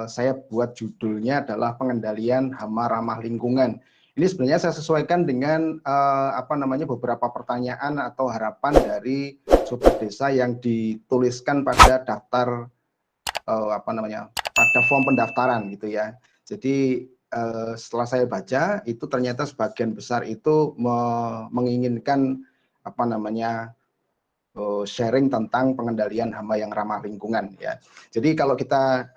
saya buat judulnya adalah pengendalian hama ramah lingkungan. Ini sebenarnya saya sesuaikan dengan beberapa pertanyaan atau harapan dari sobat desa yang dituliskan pada daftar pada form pendaftaran gitu ya. Jadi setelah saya baca itu ternyata sebagian besar itu menginginkan sharing tentang pengendalian hama yang ramah lingkungan ya. Jadi kalau kita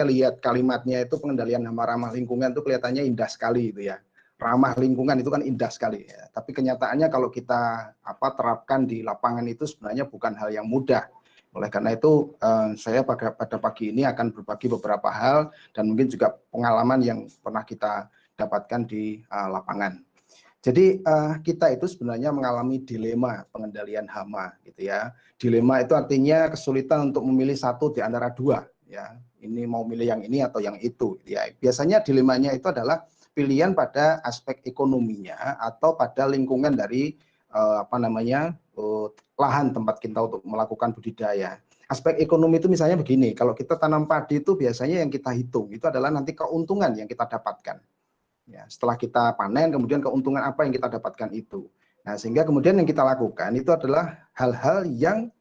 lihat kalimatnya itu pengendalian hama ramah lingkungan itu kelihatannya indah sekali gitu ya. Ramah lingkungan itu kan indah sekali ya. Tapi kenyataannya kalau kita terapkan di lapangan itu sebenarnya bukan hal yang mudah. Oleh karena itu saya pada pagi ini akan berbagi beberapa hal dan mungkin juga pengalaman yang pernah kita dapatkan di lapangan. Jadi kita itu sebenarnya mengalami dilema pengendalian hama gitu ya. Dilema itu artinya kesulitan untuk memilih satu di antara dua ya. Ini mau milih yang ini atau yang itu ya. Biasanya dilemanya itu adalah pilihan pada aspek ekonominya atau pada lingkungan dari lahan tempat kita untuk melakukan budidaya. Aspek ekonomi itu misalnya begini, kalau kita tanam padi itu biasanya yang kita hitung itu adalah nanti keuntungan yang kita dapatkan. Ya, setelah kita panen, kemudian keuntungan apa yang kita dapatkan itu. Nah, sehingga kemudian yang kita lakukan itu adalah hal-hal yang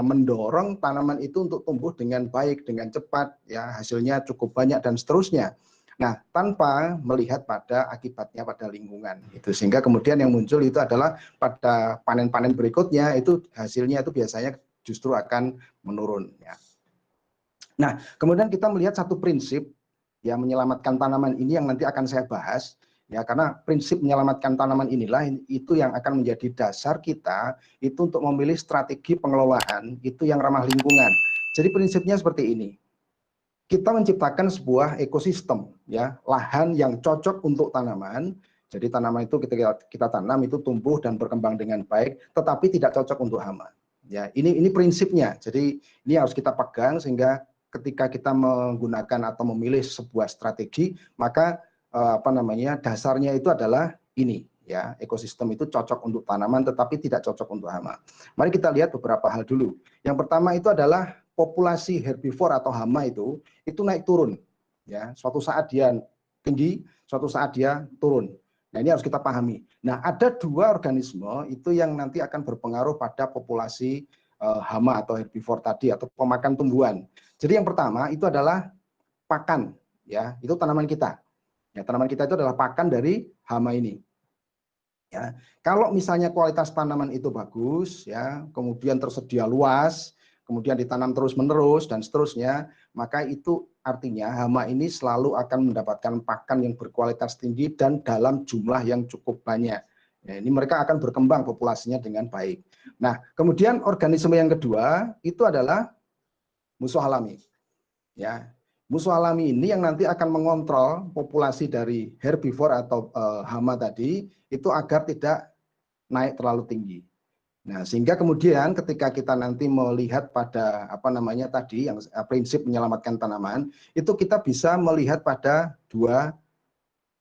mendorong tanaman itu untuk tumbuh dengan baik, dengan cepat, ya hasilnya cukup banyak dan seterusnya. Nah, tanpa melihat pada akibatnya pada lingkungan. Itu sehingga kemudian yang muncul itu adalah pada panen-panen berikutnya itu hasilnya itu biasanya justru akan menurun. Ya. Nah, kemudian kita melihat satu prinsip yang menyelamatkan tanaman ini yang nanti akan saya bahas ya, karena prinsip menyelamatkan tanaman inilah itu yang akan menjadi dasar kita itu untuk memilih strategi pengelolaan itu yang ramah lingkungan. Jadi prinsipnya seperti ini. Kita menciptakan sebuah ekosistem ya, lahan yang cocok untuk tanaman. Jadi tanaman itu kita tanam itu tumbuh dan berkembang dengan baik, tetapi tidak cocok untuk hama. Ya, ini prinsipnya. Jadi ini harus kita pegang sehingga ketika kita menggunakan atau memilih sebuah strategi, maka dasarnya itu adalah ini ya, ekosistem itu cocok untuk tanaman tetapi tidak cocok untuk hama. Mari kita lihat beberapa hal dulu. Yang pertama itu adalah populasi herbivore atau hama itu naik turun ya. Suatu saat dia tinggi, suatu saat dia turun. Nah, ini harus kita pahami. Nah, ada dua organisme itu yang nanti akan berpengaruh pada populasi hama atau herbivore tadi atau pemakan tumbuhan. Jadi yang pertama itu adalah pakan, ya, itu tanaman kita. Ya, tanaman kita itu adalah pakan dari hama ini. Ya, kalau misalnya kualitas tanaman itu bagus, ya, kemudian tersedia luas, kemudian ditanam terus-menerus dan seterusnya, maka itu artinya hama ini selalu akan mendapatkan pakan yang berkualitas tinggi dan dalam jumlah yang cukup banyak. Ya, ini mereka akan berkembang populasinya dengan baik. Nah, kemudian organisme yang kedua itu adalah musuh alami. Ya, musuh alami ini yang nanti akan mengontrol populasi dari herbivore atau hama tadi itu agar tidak naik terlalu tinggi. Nah, sehingga kemudian ketika kita nanti melihat pada tadi yang prinsip menyelamatkan tanaman, itu kita bisa melihat pada dua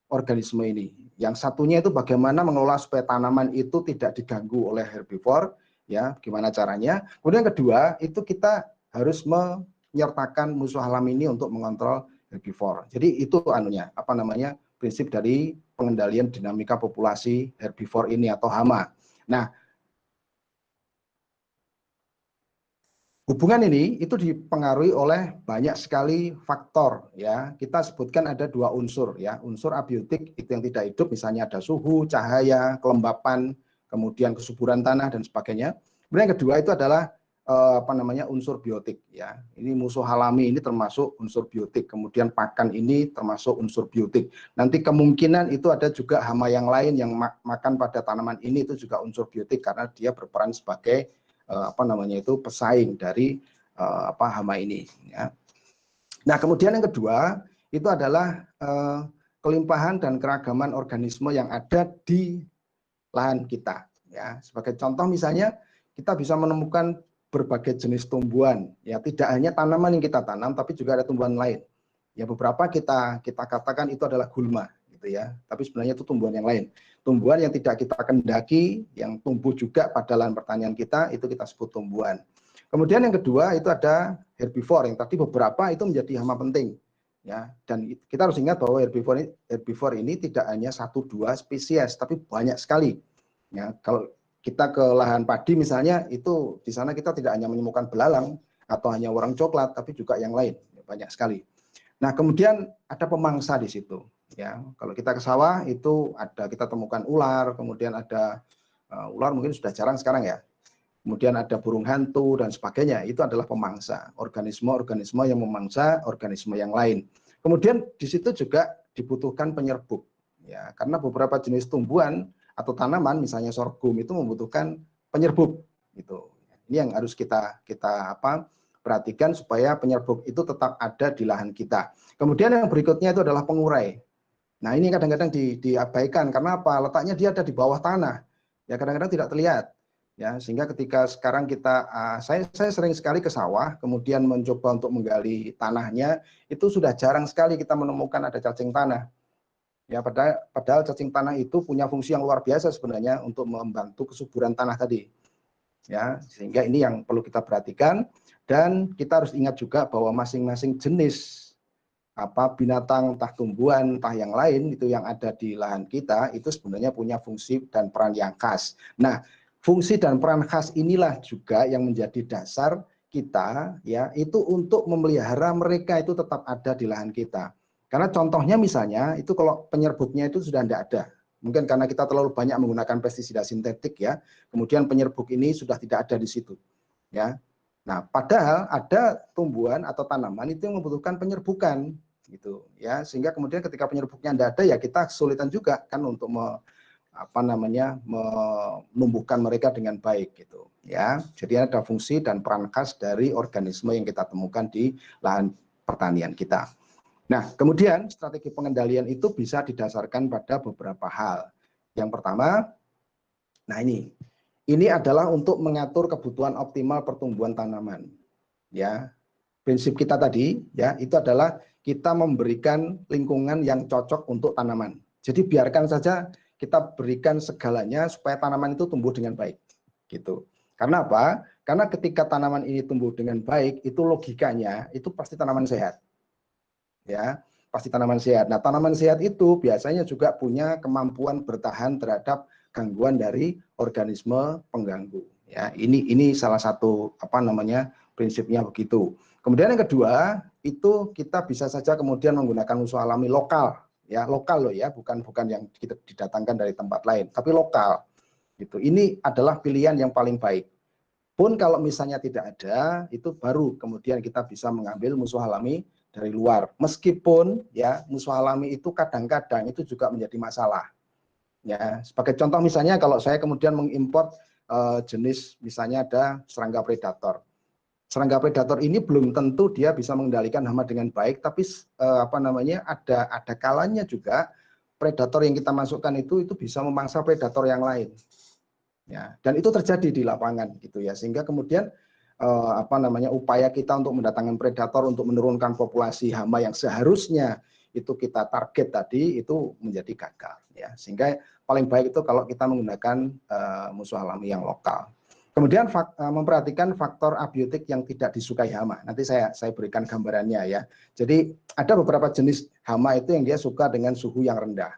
organisme ini. Yang satunya itu bagaimana mengelola supaya tanaman itu tidak diganggu oleh herbivore, ya, gimana caranya. Kemudian yang kedua, itu kita harus menyertakan musuh alami ini untuk mengontrol herbivore. Jadi itu prinsip dari pengendalian dinamika populasi herbivore ini atau hama. Nah, hubungan ini itu dipengaruhi oleh banyak sekali faktor ya. Kita sebutkan ada dua unsur ya. Unsur abiotik itu yang tidak hidup, misalnya ada suhu, cahaya, kelembapan, kemudian kesuburan tanah dan sebagainya. Kemudian yang kedua itu adalah unsur biotik ya. Ini musuh alami ini termasuk unsur biotik. Kemudian pakan ini termasuk unsur biotik. Nanti kemungkinan itu ada juga hama yang lain yang makan pada tanaman ini itu juga unsur biotik karena dia berperan sebagai pesaing dari hama ini ya. Nah, kemudian yang kedua itu adalah kelimpahan dan keragaman organisme yang ada di lahan kita ya. Sebagai contoh misalnya kita bisa menemukan berbagai jenis tumbuhan ya, tidak hanya tanaman yang kita tanam tapi juga ada tumbuhan lain. Ya, beberapa kita katakan itu adalah gulma gitu ya. Tapi sebenarnya itu tumbuhan yang lain. Tumbuhan yang tidak kita kendaki, yang tumbuh juga pada lahan pertanian kita, itu kita sebut tumbuhan. Kemudian yang kedua itu ada herbivore, yang tadi beberapa itu menjadi hama penting. Ya, dan kita harus ingat bahwa herbivore ini tidak hanya 1-2 spesies, tapi banyak sekali. Ya, kalau kita ke lahan padi misalnya, itu di sana kita tidak hanya menemukan belalang atau hanya warang coklat, tapi juga yang lain, banyak sekali. Nah, kemudian ada pemangsa di situ. Ya, kalau kita ke sawah itu ada kita temukan ular, kemudian ada ular mungkin sudah jarang sekarang ya. Kemudian ada burung hantu dan sebagainya, itu adalah pemangsa, organisme-organisme yang memangsa organisme yang lain. Kemudian di situ juga dibutuhkan penyerbuk, ya, karena beberapa jenis tumbuhan atau tanaman, misalnya sorghum itu membutuhkan penyerbuk, gitu. Ini yang harus kita perhatikan supaya penyerbuk itu tetap ada di lahan kita. Kemudian yang berikutnya itu adalah pengurai. Nah ini kadang-kadang diabaikan karena apa? Letaknya dia ada di bawah tanah, ya kadang-kadang tidak terlihat. Ya, sehingga ketika sekarang kita, saya sering sekali ke sawah, kemudian mencoba untuk menggali tanahnya, itu sudah jarang sekali kita menemukan ada cacing tanah. Ya, padahal cacing tanah itu punya fungsi yang luar biasa sebenarnya untuk membantu kesuburan tanah tadi. Ya, sehingga ini yang perlu kita perhatikan, dan kita harus ingat juga bahwa masing-masing jenis binatang, entah tumbuhan, entah yang lain itu yang ada di lahan kita itu sebenarnya punya fungsi dan peran yang khas. Nah, fungsi dan peran khas inilah juga yang menjadi dasar kita ya itu untuk memelihara mereka itu tetap ada di lahan kita. Karena contohnya misalnya itu kalau penyerbuknya itu sudah tidak ada. Mungkin karena kita terlalu banyak menggunakan pestisida sintetik ya, kemudian penyerbuk ini sudah tidak ada di situ. Ya. Nah, padahal ada tumbuhan atau tanaman itu yang membutuhkan penyerbukan gitu ya, sehingga kemudian ketika penyerbuknya tidak ada ya kita kesulitan juga kan untuk menumbuhkan mereka dengan baik gitu ya. Jadi ada fungsi dan peran khas dari organisme yang kita temukan di lahan pertanian kita. Nah, kemudian strategi pengendalian itu bisa didasarkan pada beberapa hal. Yang pertama, nah ini adalah untuk mengatur kebutuhan optimal pertumbuhan tanaman. Ya, prinsip kita tadi ya itu adalah kita memberikan lingkungan yang cocok untuk tanaman. Jadi biarkan saja kita berikan segalanya supaya tanaman itu tumbuh dengan baik. Gitu. Karena apa? Karena ketika tanaman ini tumbuh dengan baik, itu logikanya itu pasti tanaman sehat. Ya, pasti tanaman sehat. Nah, tanaman sehat itu biasanya juga punya kemampuan bertahan terhadap gangguan dari organisme pengganggu. Ya, ini salah satu prinsipnya begitu. Kemudian yang kedua, itu kita bisa saja kemudian menggunakan musuh alami lokal, ya lokal loh ya, bukan yang kita didatangkan dari tempat lain, tapi lokal. Gitu. Ini adalah pilihan yang paling baik. Pun kalau misalnya tidak ada, itu baru kemudian kita bisa mengambil musuh alami dari luar. Meskipun ya musuh alami itu kadang-kadang itu juga menjadi masalah. Ya, sebagai contoh misalnya kalau saya kemudian mengimpor jenis misalnya ada serangga predator. Serangga predator ini belum tentu dia bisa mengendalikan hama dengan baik, tapi ada kalanya juga predator yang kita masukkan itu bisa memangsa predator yang lain. Ya, dan itu terjadi di lapangan gitu ya, sehingga kemudian upaya kita untuk mendatangkan predator untuk menurunkan populasi hama yang seharusnya itu kita target tadi itu menjadi gagal ya, sehingga paling baik itu kalau kita menggunakan musuh alami yang lokal. Kemudian memperhatikan faktor abiotik yang tidak disukai hama. Nanti saya berikan gambarannya ya. Jadi ada beberapa jenis hama itu yang dia suka dengan suhu yang rendah.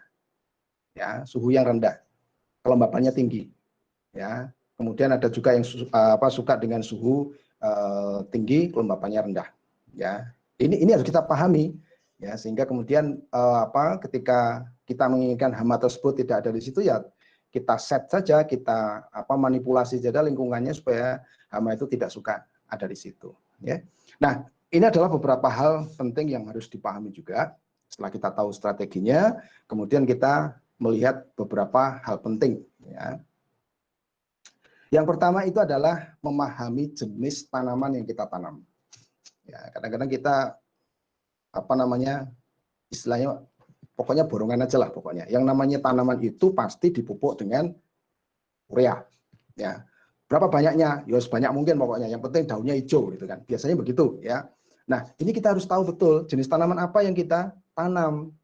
Ya, suhu yang rendah. Kelembapannya tinggi. Ya. Kemudian ada juga yang suka dengan suhu tinggi, kelembapannya rendah. Ya. Ini harus kita pahami ya, sehingga kemudian ketika kita menginginkan hama tersebut tidak ada di situ ya kita set saja, kita manipulasi saja lingkungannya supaya hama itu tidak suka ada di situ. Ya. Nah, ini adalah beberapa hal penting yang harus dipahami juga. Setelah kita tahu strateginya, kemudian kita melihat beberapa hal penting. Ya. Yang pertama itu adalah memahami jenis tanaman yang kita tanam. Ya, kadang-kadang kita istilahnya pokoknya borongan aja lah pokoknya. Yang namanya tanaman itu pasti dipupuk dengan urea. Ya. Berapa banyaknya? Ya sebanyak mungkin pokoknya. Yang penting daunnya hijau gitu kan. Biasanya begitu ya. Nah, ini kita harus tahu betul jenis tanaman apa yang kita tanam.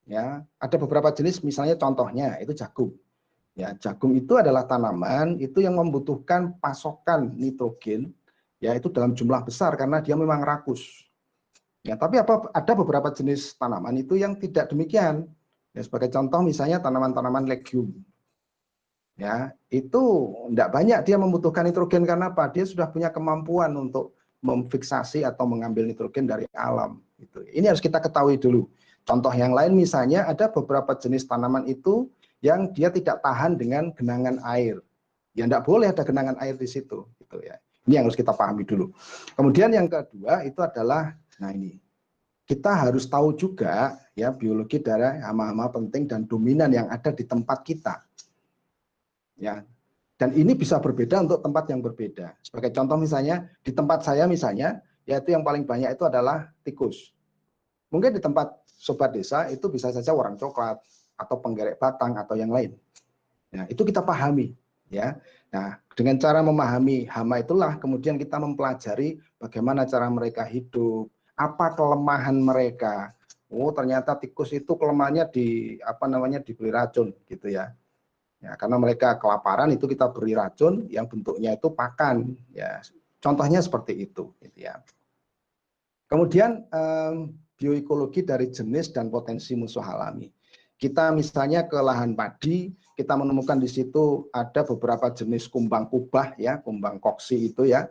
Ya, ada beberapa jenis misalnya contohnya itu jagung. Ya, jagung itu adalah tanaman itu yang membutuhkan pasokan nitrogen ya itu dalam jumlah besar karena dia memang rakus. Ya, tapi ada beberapa jenis tanaman itu yang tidak demikian. Ya, sebagai contoh misalnya tanaman-tanaman legume. Ya, itu tidak banyak dia membutuhkan nitrogen karena apa? Dia sudah punya kemampuan untuk memfiksasi atau mengambil nitrogen dari alam. Gitu. Ini harus kita ketahui dulu. Contoh yang lain misalnya ada beberapa jenis tanaman itu yang dia tidak tahan dengan genangan air. Ya tidak boleh ada genangan air di situ. Gitu ya. Ini yang harus kita pahami dulu. Kemudian yang kedua itu adalah, nah ini, kita harus tahu juga ya biologi dari hama-hama penting dan dominan yang ada di tempat kita. Ya, dan ini bisa berbeda untuk tempat yang berbeda. Sebagai contoh misalnya di tempat saya misalnya, yaitu yang paling banyak itu adalah tikus. Mungkin di tempat sobat desa itu bisa saja warang coklat atau penggerek batang atau yang lain. Nah, itu kita pahami ya. Nah, dengan cara memahami hama itulah kemudian kita mempelajari bagaimana cara mereka hidup, apa kelemahan mereka. Oh, ternyata tikus itu kelemahannya diberi racun gitu ya. Ya, karena mereka kelaparan itu kita beri racun yang bentuknya itu pakan ya. Contohnya seperti itu gitu ya. Kemudian bioekologi dari jenis dan potensi musuh alami. Kita misalnya ke lahan padi, kita menemukan di situ ada beberapa jenis kumbang kubah ya, kumbang koksi itu ya.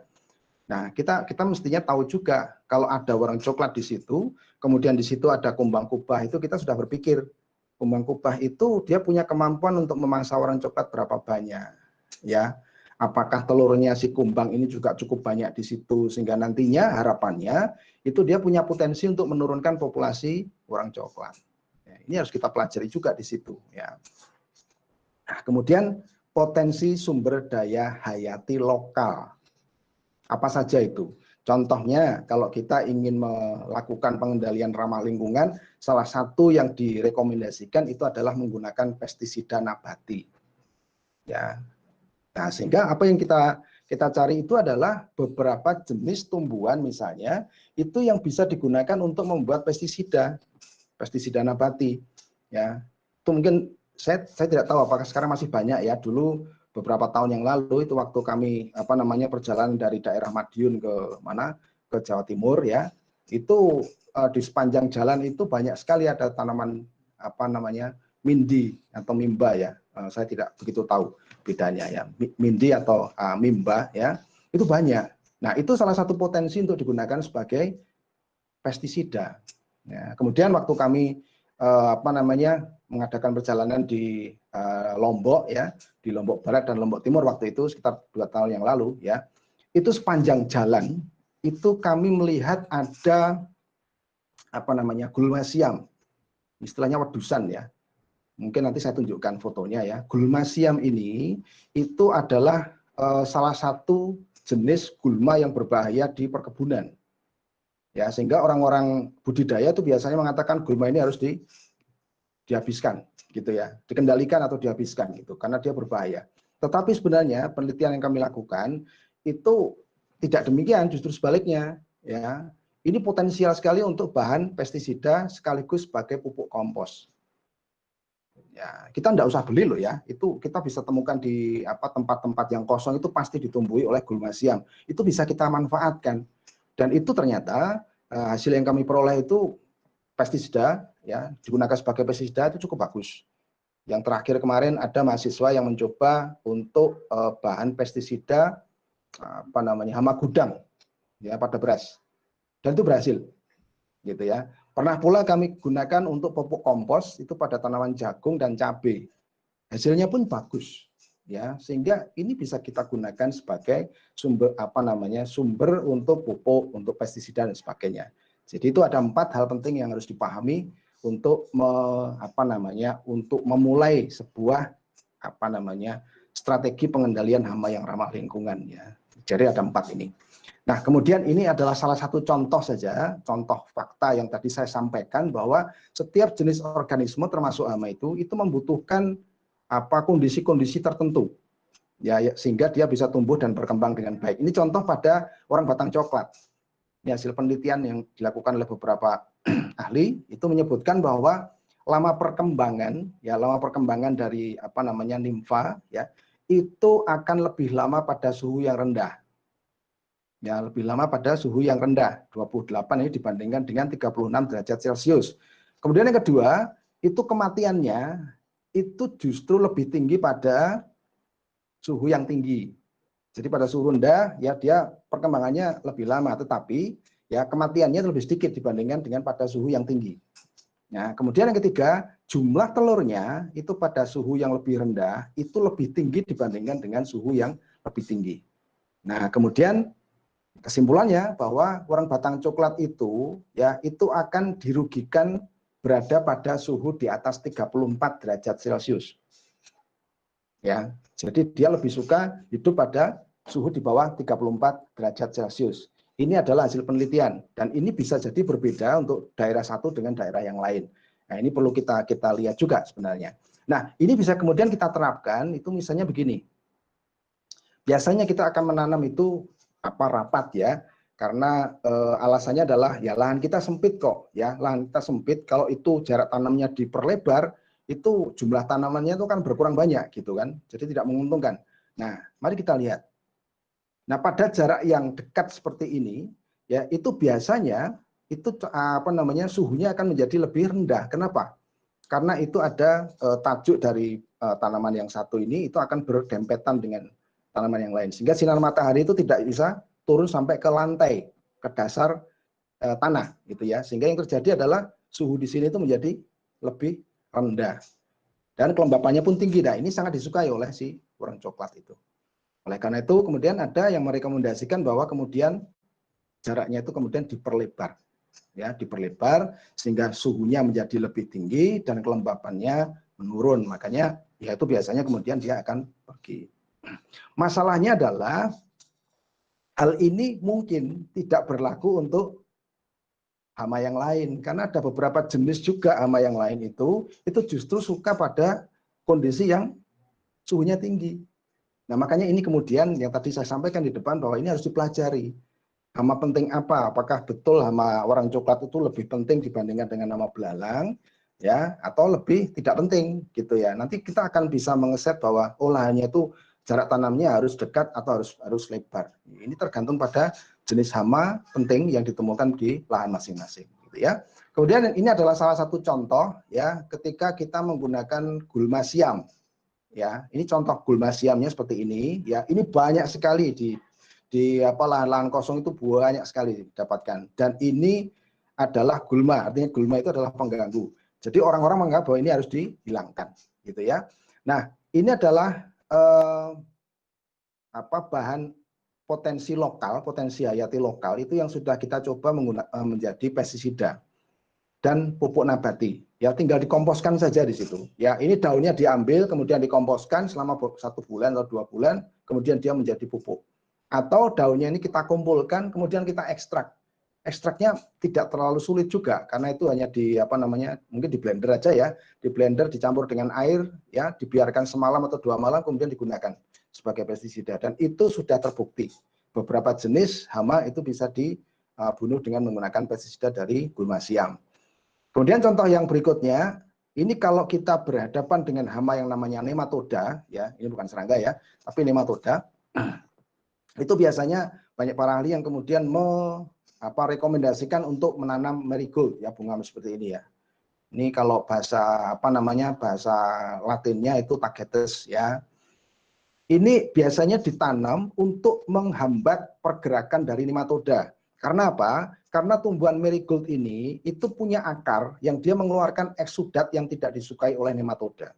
Nah, kita mestinya tahu juga kalau ada warna coklat di situ, kemudian di situ ada kumbang kubah itu kita sudah berpikir kumbang kubah itu dia punya kemampuan untuk memangsa warna coklat berapa banyak ya. Apakah telurnya si kumbang ini juga cukup banyak di situ sehingga nantinya harapannya itu dia punya potensi untuk menurunkan populasi warna coklat. Ya, ini harus kita pelajari juga di situ ya. Nah, kemudian potensi sumber daya hayati lokal. Apa saja itu? Contohnya kalau kita ingin melakukan pengendalian ramah lingkungan, salah satu yang direkomendasikan itu adalah menggunakan pestisida nabati. Ya. Nah, sehingga apa yang kita cari itu adalah beberapa jenis tumbuhan misalnya itu yang bisa digunakan untuk membuat pestisida nabati. Ya. Itu mungkin saya tidak tahu apakah sekarang masih banyak ya. Dulu beberapa tahun yang lalu itu waktu kami perjalanan dari daerah Madiun ke Jawa Timur ya, itu di sepanjang jalan itu banyak sekali ada tanaman mindi atau mimba ya. Saya tidak begitu tahu bedanya ya, mindi atau mimba ya, itu banyak. Nah, itu salah satu potensi untuk digunakan sebagai pestisida. Ya, kemudian waktu kami mengadakan perjalanan di Lombok ya, di Lombok Barat dan Lombok Timur waktu itu sekitar 2 tahun yang lalu ya, itu sepanjang jalan itu kami melihat ada gulma siam, istilahnya wedusan ya. Mungkin nanti saya tunjukkan fotonya ya. Gulma siam ini itu adalah salah satu jenis gulma yang berbahaya di perkebunan. Ya, sehingga orang-orang budidaya itu biasanya mengatakan gulma ini harus dihabiskan gitu ya, dikendalikan atau dihabiskan gitu karena dia berbahaya. Tetapi sebenarnya penelitian yang kami lakukan itu tidak demikian, justru sebaliknya ya. Ini potensial sekali untuk bahan pestisida sekaligus sebagai pupuk kompos. Ya, kita tidak usah beli loh ya. Itu kita bisa temukan di tempat-tempat yang kosong itu pasti ditumbuhi oleh gulma siam. Itu bisa kita manfaatkan. Dan itu ternyata hasil yang kami peroleh itu pestisida ya, digunakan sebagai pestisida itu cukup bagus. Yang terakhir kemarin ada mahasiswa yang mencoba untuk bahan pestisida hama gudang ya pada beras. Dan itu berhasil. Gitu ya. Pernah pula kami gunakan untuk pupuk kompos itu pada tanaman jagung dan cabai. Hasilnya pun bagus. Ya, sehingga ini bisa kita gunakan sebagai sumber sumber untuk pupuk, untuk pestisida dan sebagainya. Jadi itu ada 4 hal penting yang harus dipahami untuk untuk memulai sebuah strategi pengendalian hama yang ramah lingkungan ya. Jadi ada 4 ini. Nah, kemudian ini adalah salah satu contoh saja, contoh fakta yang tadi saya sampaikan bahwa setiap jenis organisme termasuk hama itu membutuhkan kondisi-kondisi tertentu ya, sehingga dia bisa tumbuh dan berkembang dengan baik. Ini contoh pada orang batang coklat. Ini hasil penelitian yang dilakukan oleh beberapa ahli itu menyebutkan bahwa lama perkembangan dari nimfa ya itu akan lebih lama pada suhu yang rendah. Ya, lebih lama pada suhu yang rendah, 28 ini dibandingkan dengan 36 derajat Celcius. Kemudian yang kedua, itu kematiannya itu justru lebih tinggi pada suhu yang tinggi. Jadi pada suhu rendah ya dia perkembangannya lebih lama, tetapi ya kematiannya lebih sedikit dibandingkan dengan pada suhu yang tinggi. Nah, kemudian yang ketiga, jumlah telurnya itu pada suhu yang lebih rendah itu lebih tinggi dibandingkan dengan suhu yang lebih tinggi. Nah, kemudian kesimpulannya bahwa orang batang coklat itu ya itu akan dirugikan berada pada suhu di atas 34 derajat Celcius. Ya, jadi dia lebih suka hidup pada suhu di bawah 34 derajat Celcius. Ini adalah hasil penelitian dan ini bisa jadi berbeda untuk daerah satu dengan daerah yang lain. Nah, ini perlu kita lihat juga sebenarnya. Nah, ini bisa kemudian kita terapkan itu misalnya begini. Biasanya kita akan menanam itu rapat ya, karena alasannya adalah ya lahan kita sempit kok ya, lahan kita sempit, kalau itu jarak tanamnya diperlebar itu jumlah tanamannya itu kan berkurang banyak gitu kan, jadi tidak menguntungkan. Nah, mari kita lihat. Nah, pada jarak yang dekat seperti ini ya itu biasanya itu suhunya akan menjadi lebih rendah. Kenapa? Karena itu ada tajuk dari tanaman yang satu ini itu akan berdempetan dengan tanaman yang lain, sehingga sinar matahari itu tidak bisa turun sampai ke lantai, ke dasar tanah gitu ya, sehingga yang terjadi adalah suhu di sini itu menjadi lebih rendah dan kelembapannya pun tinggi. Nah, ini sangat disukai oleh si orang coklat itu. Oleh karena itu kemudian ada yang merekomendasikan bahwa kemudian jaraknya itu kemudian diperlebar ya, diperlebar sehingga suhunya menjadi lebih tinggi dan kelembapannya menurun. Makanya ya itu biasanya kemudian dia akan pergi. Masalahnya adalah hal ini mungkin tidak berlaku untuk hama yang lain, karena ada beberapa jenis juga hama yang lain itu justru suka pada kondisi yang suhunya tinggi. Nah, makanya ini kemudian yang tadi saya sampaikan di depan bahwa ini harus dipelajari. Hama penting apa? Apakah betul hama orang coklat itu lebih penting dibandingkan dengan hama belalang ya, atau lebih tidak penting gitu ya. Nanti kita akan bisa mengeset bahwa olahannya itu jarak tanamnya harus dekat atau harus lebar. Ini tergantung pada jenis hama penting yang ditemukan di lahan masing-masing gitu ya. Kemudian ini adalah salah satu contoh ya ketika kita menggunakan gulma siam. Ya, ini contoh gulma siamnya seperti ini ya. Ini banyak sekali di lahan-lahan kosong itu banyak sekali didapatkan, dan ini adalah gulma, artinya gulma itu adalah pengganggu. Jadi orang-orang menganggap bahwa ini harus dihilangkan gitu ya. Nah, ini adalah bahan potensi lokal, potensi hayati lokal itu yang sudah kita coba menjadi pestisida dan pupuk nabati. Ya, tinggal dikomposkan saja di situ. Ya, ini daunnya diambil kemudian dikomposkan selama 1 bulan atau 2 bulan, kemudian dia menjadi pupuk. Atau daunnya ini kita kumpulkan kemudian kita ekstrak. Ekstraknya tidak terlalu sulit juga karena itu hanya mungkin di blender aja ya, di blender dicampur dengan air ya, dibiarkan semalam atau 2 malam kemudian digunakan sebagai pestisida, dan itu sudah terbukti beberapa jenis hama itu bisa dibunuh dengan menggunakan pestisida dari gulma siam. Kemudian contoh yang berikutnya, ini kalau kita berhadapan dengan hama yang namanya nematoda ya, ini bukan serangga ya, tapi nematoda. Itu biasanya banyak para ahli yang kemudian rekomendasikan untuk menanam marigold ya, bunga seperti ini ya. Ini kalau bahasa bahasa Latinnya itu tagetes ya. Ini biasanya ditanam untuk menghambat pergerakan dari nematoda. Karena apa? Karena tumbuhan marigold ini itu punya akar yang dia mengeluarkan eksudat yang tidak disukai oleh nematoda.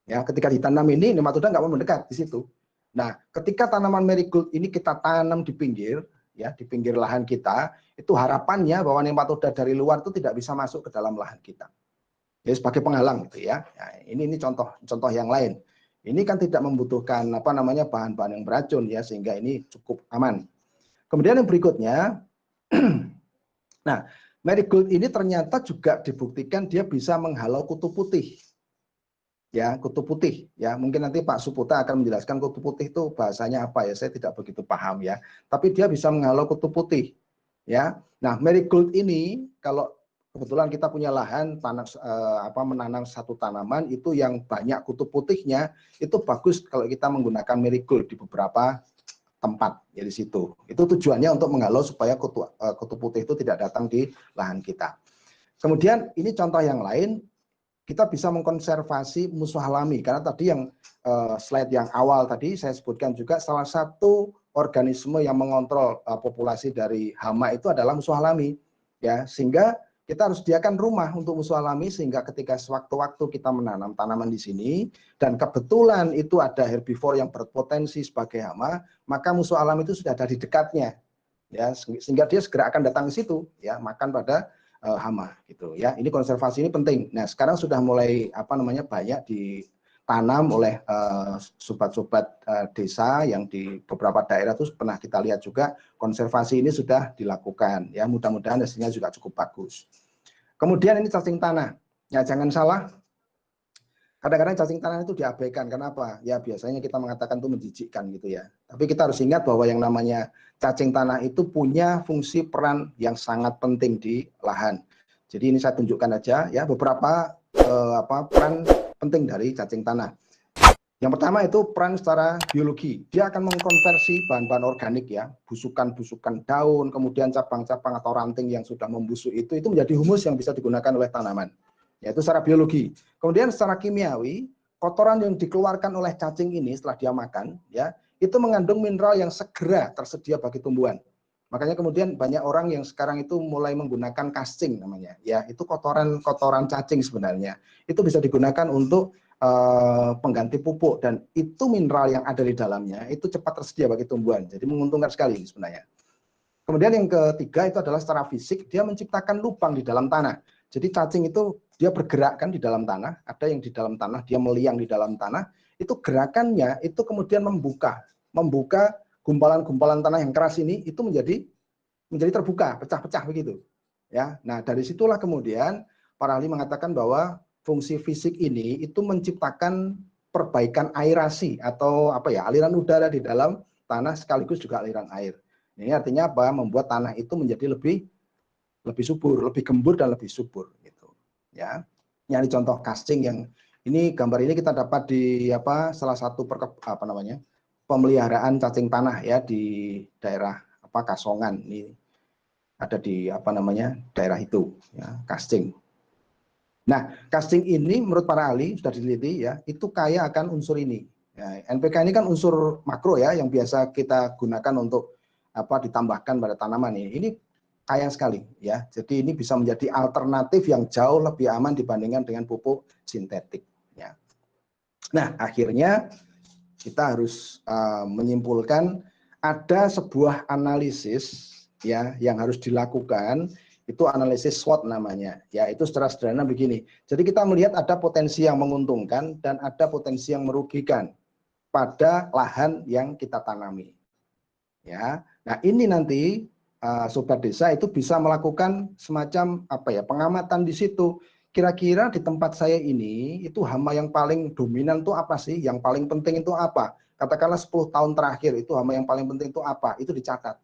Ya, ketika ditanam ini nematoda nggak mau mendekat di situ. Nah, ketika tanaman marigold ini kita tanam di pinggir, ya di pinggir lahan kita, itu harapannya bahwa nematoda dari luar itu tidak bisa masuk ke dalam lahan kita. Ya, sebagai penghalang gitu ya. Nah, ini contoh yang lain. Ini kan tidak membutuhkan bahan-bahan yang beracun ya, sehingga ini cukup aman. Kemudian yang berikutnya, nah marigold ini ternyata juga dibuktikan dia bisa menghalau kutu putih. Ya, kutu putih ya, mungkin nanti Pak Suputa akan menjelaskan kutu putih itu bahasanya apa ya, saya tidak begitu paham ya, tapi dia bisa menghalau kutu putih ya. Nah, marigold ini kalau kebetulan kita punya lahan menanam satu tanaman itu yang banyak kutu putihnya, itu bagus kalau kita menggunakan marigold di beberapa tempat ya di situ. Itu tujuannya untuk menghalau supaya kutu putih itu tidak datang di lahan kita. Kemudian ini contoh yang lain, kita bisa mengkonservasi musuh alami karena tadi yang slide yang awal tadi saya sebutkan juga salah satu organisme yang mengontrol populasi dari hama itu adalah musuh alami ya, sehingga kita harus sediakan rumah untuk musuh alami sehingga ketika sewaktu-waktu kita menanam tanaman di sini dan kebetulan itu ada herbivore yang berpotensi sebagai hama, maka musuh alami itu sudah ada di dekatnya ya, sehingga dia segera akan datang ke situ ya, makan pada hama gitu ya. Ini konservasi ini penting. Nah, sekarang sudah mulai banyak ditanam oleh sobat-sobat desa yang di beberapa daerah itu pernah kita lihat juga konservasi ini sudah dilakukan ya, mudah-mudahan hasilnya juga cukup bagus. Kemudian ini cacing tanah. Ya, jangan salah, kadang-kadang cacing tanah itu diabaikan. Kenapa? Ya biasanya kita mengatakan itu menjijikkan gitu ya. Tapi kita harus ingat bahwa yang namanya cacing tanah itu punya fungsi peran yang sangat penting di lahan. Jadi ini saya tunjukkan aja ya beberapa peran penting dari cacing tanah. Yang pertama itu peran secara biologi. Dia akan mengkonversi bahan-bahan organik ya, busukan-busukan daun, kemudian cabang-cabang atau ranting yang sudah membusuk itu menjadi humus yang bisa digunakan oleh tanaman. Yaitu secara biologi. Kemudian secara kimiawi, kotoran yang dikeluarkan oleh cacing ini setelah dia makan, ya, itu mengandung mineral yang segera tersedia bagi tumbuhan. Makanya kemudian banyak orang yang sekarang itu mulai menggunakan casting namanya, ya, itu kotoran cacing sebenarnya. Itu bisa digunakan untuk pengganti pupuk dan itu mineral yang ada di dalamnya itu cepat tersedia bagi tumbuhan. Jadi menguntungkan sekali sebenarnya. Kemudian yang ketiga itu adalah secara fisik, dia menciptakan lubang di dalam tanah. Jadi cacing itu dia bergerak kan di dalam tanah, ada yang di dalam tanah, dia meliang di dalam tanah, itu gerakannya itu kemudian membuka gumpalan-gumpalan tanah yang keras ini itu menjadi terbuka, pecah-pecah begitu. Ya. Nah, dari situlah kemudian para ahli mengatakan bahwa fungsi fisik ini itu menciptakan perbaikan aerasi atau aliran udara di dalam tanah sekaligus juga aliran air. Ini artinya apa? Membuat tanah itu menjadi lebih subur, lebih gembur dan lebih subur gitu. Ya. Ini contoh casting yang ini gambar ini kita dapat di salah satu pemeliharaan cacing tanah ya di daerah Kasongan. Ini ada di daerah itu ya, casting. Nah, casting ini menurut para ahli sudah diteliti ya, itu kaya akan unsur ini. Ya, NPK ini kan unsur makro ya yang biasa kita gunakan untuk ditambahkan pada tanaman ini. Ini kaya sekali ya. Jadi ini bisa menjadi alternatif yang jauh lebih aman dibandingkan dengan pupuk sintetik ya. Nah, akhirnya kita harus menyimpulkan ada sebuah analisis ya yang harus dilakukan. Itu analisis SWOT namanya. Ya, itu secara sederhana begini. Jadi kita melihat ada potensi yang menguntungkan dan ada potensi yang merugikan pada lahan yang kita tanami. Ya. Nah, ini nanti sobat desa itu bisa melakukan semacam pengamatan di situ. Kira-kira di tempat saya ini itu hama yang paling dominan itu apa sih? Yang paling penting itu apa? Katakanlah 10 tahun terakhir itu hama yang paling penting itu apa? Itu dicatat.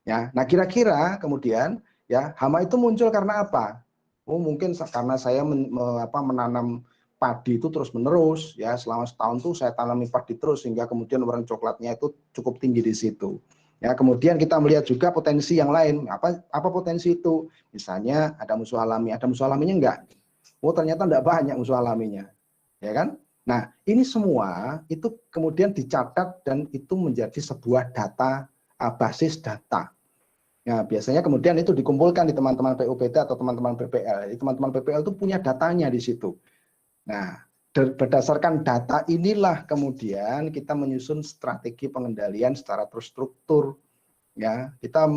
Ya. Nah, kira-kira kemudian ya, hama itu muncul karena apa? Oh, mungkin karena saya menanam padi itu terus-menerus ya, selama setahun tuh saya tanami padi terus sehingga kemudian warna coklatnya itu cukup tinggi di situ. Ya, kemudian kita melihat juga potensi yang lain. Apa potensi itu? Misalnya ada musuh alami, ada musuh alaminya enggak? Oh, ternyata enggak banyak musuh alaminya. Ya kan? Nah, ini semua itu kemudian dicatat dan itu menjadi sebuah data, basis data. Nah, biasanya kemudian itu dikumpulkan di teman-teman PUPT atau teman-teman PPL. Jadi teman-teman PPL itu punya datanya di situ. Nah, berdasarkan data inilah kemudian kita menyusun strategi pengendalian secara terstruktur. Ya, kita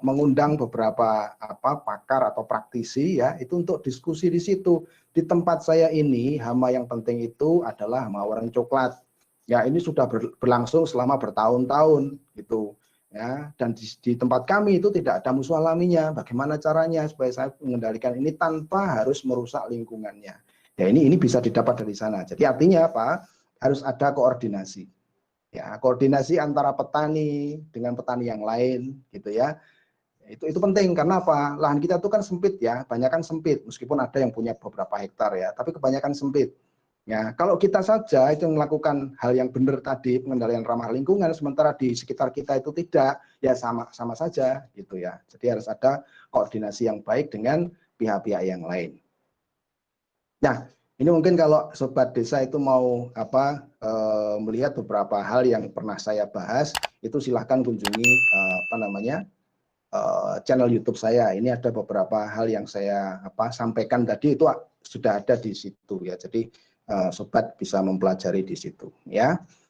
mengundang beberapa pakar atau praktisi ya, itu untuk diskusi di situ. Di tempat saya ini hama yang penting itu adalah hama warna coklat. Ya, ini sudah berlangsung selama bertahun-tahun gitu. Ya, dan di tempat kami itu tidak ada musuh alaminya. Bagaimana caranya supaya saya mengendalikan ini tanpa harus merusak lingkungannya? Ya, ini bisa didapat dari sana. Jadi artinya apa? Harus ada koordinasi. Ya, koordinasi antara petani dengan petani yang lain gitu ya. Itu penting karena apa? Lahan kita itu kan sempit ya, banyak kan sempit meskipun ada yang punya beberapa hektar ya, tapi kebanyakan sempit. Ya, kalau kita saja itu melakukan hal yang benar tadi, pengendalian ramah lingkungan, sementara di sekitar kita itu tidak, ya sama saja gitu ya. Jadi harus ada koordinasi yang baik dengan pihak-pihak yang lain. Nah, ini mungkin kalau sobat desa itu mau melihat beberapa hal yang pernah saya bahas, itu silahkan kunjungi channel YouTube saya. Ini ada beberapa hal yang saya sampaikan tadi itu sudah ada di situ ya. Jadi sobat bisa mempelajari di situ ya.